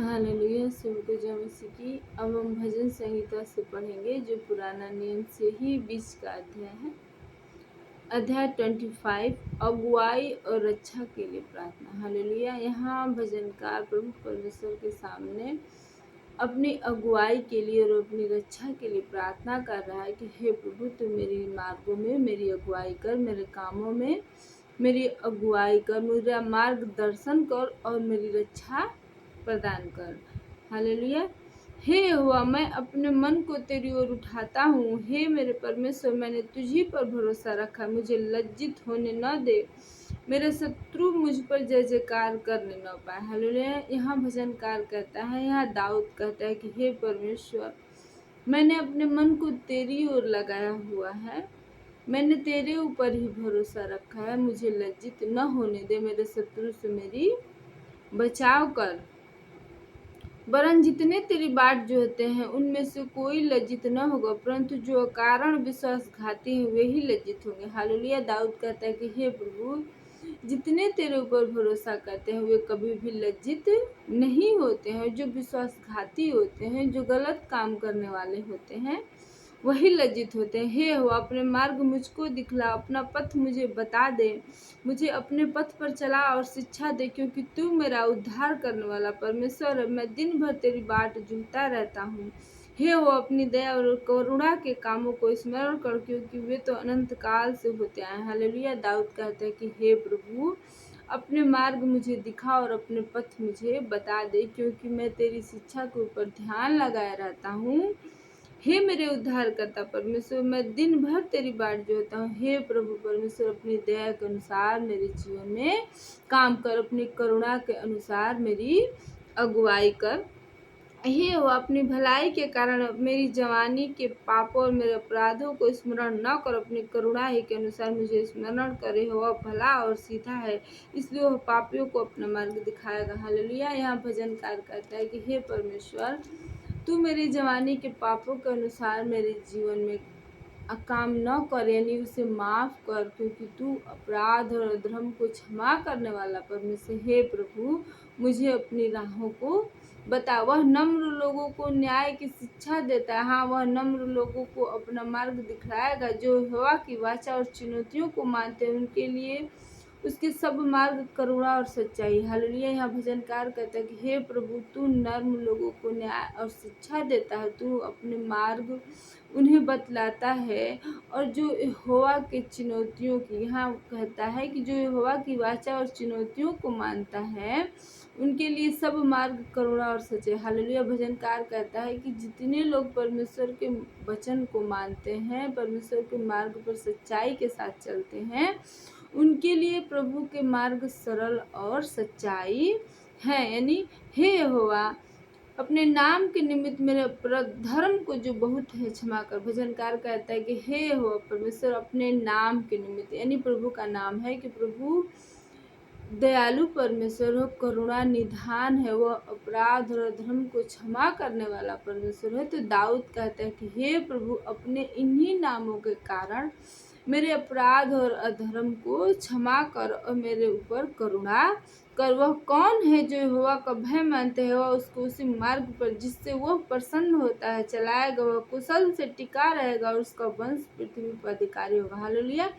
Hallelujah. सुबह मसीह की अब हम भजन संहिता से पढ़ेंगे जो पुराना नियम से ही 20 का अध्याय है। अध्याय 25 अगुवाई और रक्षा के लिए प्रार्थना। हालेलुया। यहाँ भजनकार प्रभु परमेश्वर के सामने अपनी अगुवाई के लिए और अपनी रक्षा के लिए प्रार्थना कर रहा है कि हे प्रभु, तू मेरे मार्गों में मेरी अगुवाई कर, मेरे कामों में मेरी अगुवाई कर, मेरा मार्गदर्शन कर और मेरी रक्षा प्रदान कर। हालेलुया। हे यहोवा, मैं अपने मन को तेरी ओर उठाता हूँ। हे मेरे परमेश्वर, मैंने तुझी पर भरोसा रखा। मुझे लज्जित होने न दे, मेरे शत्रु मुझ पर जय जयकार करने न पाए। हालेलुया। यहाँ भजनकार कहता है, यहाँ दाऊद कहता है कि हे परमेश्वर, मैंने अपने मन को तेरी ओर लगाया हुआ है, मैंने तेरे ऊपर ही भरोसा रखा है। मुझे लज्जित न होने दे, मेरे शत्रु से मेरी बचाव कर। वरन जितने तेरी बाट जोहते हैं उनमें से कोई लज्जित न होगा, परंतु जो कारण विश्वासघाती हैं वे ही लज्जित होंगे। हालेलुया। दाऊद कहता है कि हे प्रभु, जितने तेरे ऊपर भरोसा करते हैं वे कभी भी लज्जित नहीं होते हैं। जो विश्वासघाती होते हैं, जो गलत काम करने वाले होते हैं, वही लज्जित होते हैं। हे हो, अपने मार्ग मुझको दिखला, अपना पथ मुझे बता दे, मुझे अपने पथ पर चला और शिक्षा दे, क्योंकि तू मेरा उद्धार करने वाला परमेश्वर है। मैं दिन भर तेरी बाट जोहता रहता हूँ। हे हो, अपनी दया और करुणा के कामों को स्मरण कर, क्योंकि वे तो अनंत काल से होते आए। हालेलुया। दाऊद कहते हैं कि हे प्रभु, अपने मार्ग मुझे दिखा और अपने पथ मुझे बता दे, क्योंकि मैं तेरी शिक्षा के ऊपर ध्यान लगाए रहता हूँ। हे मेरे उद्धारकर्ता परमेश्वर, मैं दिन भर तेरी बाट जोहता हूँ। हे प्रभु परमेश्वर, अपनी दया के अनुसार मेरे जीवन में काम कर, अपनी करुणा के अनुसार मेरी अगुवाई कर। हे हो, अपनी भलाई के कारण मेरी जवानी के पापों और मेरे अपराधों को स्मरण न कर, अपनी करुणा ही के अनुसार मुझे स्मरण करे। हो भला और सीधा है, इसलिए वह पापियों को अपना मार्ग दिखाएगा। हालेलुया। यहाँ भजनकार कहता है कि हे परमेश्वर, तू मेरी जवानी के पापों के अनुसार मेरे जीवन में काम न कर, यानी उसे माफ कर, क्योंकि तू अपराध और अधर्म को क्षमा करने वाला परमेश्वर। हे प्रभु, मुझे अपनी राहों को बता। वह नम्र लोगों को न्याय की शिक्षा देता है। हाँ, वह नम्र लोगों को अपना मार्ग दिखलाएगा। जो यहोवा की वाचा और चुनौतियों को मानते हैं उनके लिए उसके सब मार्ग करुणा और सच्चाई। हालेलुया। यहाँ भजनकार कहता है कि हे प्रभु, तू नर्म लोगों को न्याय और शिक्षा देता है, तू अपने मार्ग उन्हें बतलाता है। और जो यहोवा के चुनौतियों की, यहाँ कहता है कि जो यहोवा की वाचा और चुनौतियों को मानता है उनके लिए सब मार्ग करुणा और सच्चाई। हालेलुया। भजनकार कहता है कि जितने लोग परमेश्वर के वचन को मानते हैं, परमेश्वर के मार्ग पर सच्चाई के साथ चलते हैं, उनके लिए प्रभु के मार्ग सरल और सच्चाई है। यानी हे यहोवा, अपने नाम के निमित्त मेरे धर्म को जो बहुत है क्षमा कर। भजनकार कहता है कि हे यहोवा परमेश्वर, अपने नाम के निमित्त, यानी प्रभु का नाम है कि प्रभु दयालु परमेश्वर हो, करुणा निधान है, वह अपराध और अधर्म को क्षमा करने वाला परमेश्वर है। तो दाऊद कहता है कि हे प्रभु, अपने इन्हीं नामों के कारण मेरे अपराध और अधर्म को क्षमा कर और मेरे ऊपर करुणा कर। वह कौन है जो यहोवा का भय मानते हैं, वह उसको उसी मार्ग पर जिससे वह प्रसन्न होता है चलाएगा। वह कुशल से टिका रहेगा और उसका वंश पृथ्वी पर अधिकारी होगा। हालेलुया।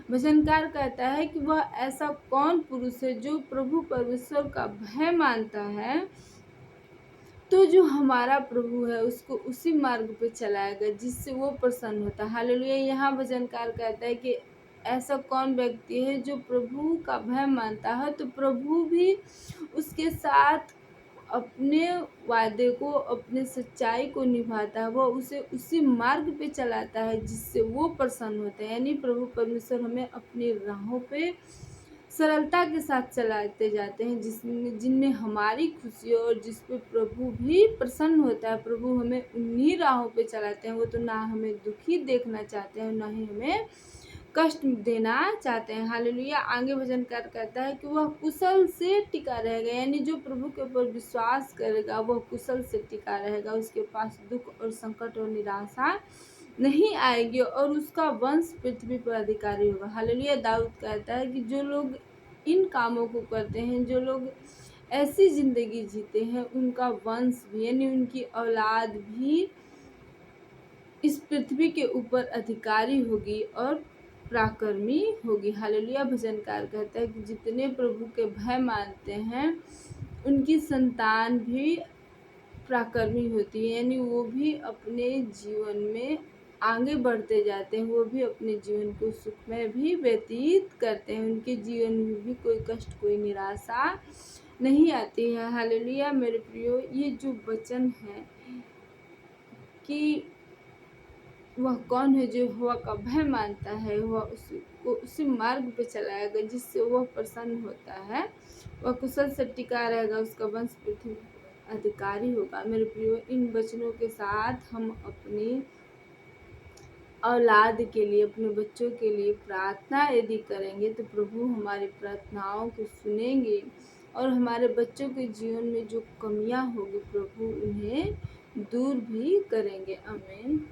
भजनकार कहता है कि वह ऐसा कौन पुरुष है जो प्रभु परमेश्वर का भय मानता है, तो जो हमारा प्रभु है उसको उसी मार्ग पे चलाएगा जिससे वो प्रसन्न होता है। हालेलुया। यहाँ भजनकार कहता है कि ऐसा कौन व्यक्ति है जो प्रभु का भय मानता है, तो प्रभु भी उसके साथ अपने वादे को, अपने सच्चाई को निभाता है। वह उसे उसी मार्ग पे चलाता है जिससे वो प्रसन्न होते हैं। यानी प्रभु परमेश्वर हमें अपनी राहों पे सरलता के साथ चलाते जाते हैं, जिनमें हमारी खुशी और जिस पे प्रभु भी प्रसन्न होता है। प्रभु हमें उन्हीं राहों पे चलाते हैं। वो तो ना हमें दुखी देखना चाहते हैं, ना ही हमें कष्ट देना चाहते हैं। हालेलुया। आगे भजनकार कहता है कि वह कुशल से टिका रहेगा, यानी जो प्रभु के ऊपर विश्वास करेगा वह कुशल से टिका रहेगा। उसके पास दुख और संकट और निराशा नहीं आएगी और उसका वंश पृथ्वी पर अधिकारी होगा। हालेलुया। दाऊद कहता है कि जो लोग इन कामों को करते हैं, जो लोग ऐसी ज़िंदगी जीते हैं, उनका वंश भी यानी उनकी औलाद भी इस पृथ्वी के ऊपर अधिकारी होगी और पराक्रमी होगी। हालेलुया। भजनकार कहता है कि जितने प्रभु के भय मानते हैं उनकी संतान भी पराक्रमी होती है, यानी वो भी अपने जीवन में आगे बढ़ते जाते हैं, वो भी अपने जीवन को सुखमय भी व्यतीत करते हैं, उनके जीवन में भी कोई कष्ट कोई निराशा नहीं आती है। हालेलुया। मेरे प्रियो, ये जो वचन है कि वह कौन है जो यहोवा का भय मानता है, वह उसको उसी मार्ग पे चलाएगा जिससे वह प्रसन्न होता है, वह कुशल से टिका रहेगा, उसका वंश पृथ्वी अधिकारी होगा। मेरे प्रियो, इन वचनों के साथ हम अपनी औलाद के लिए, अपने बच्चों के लिए प्रार्थना यदि करेंगे तो प्रभु हमारी प्रार्थनाओं को सुनेंगे और हमारे बच्चों के जीवन में जो कमियां होगी प्रभु उन्हें दूर भी करेंगे। आमीन।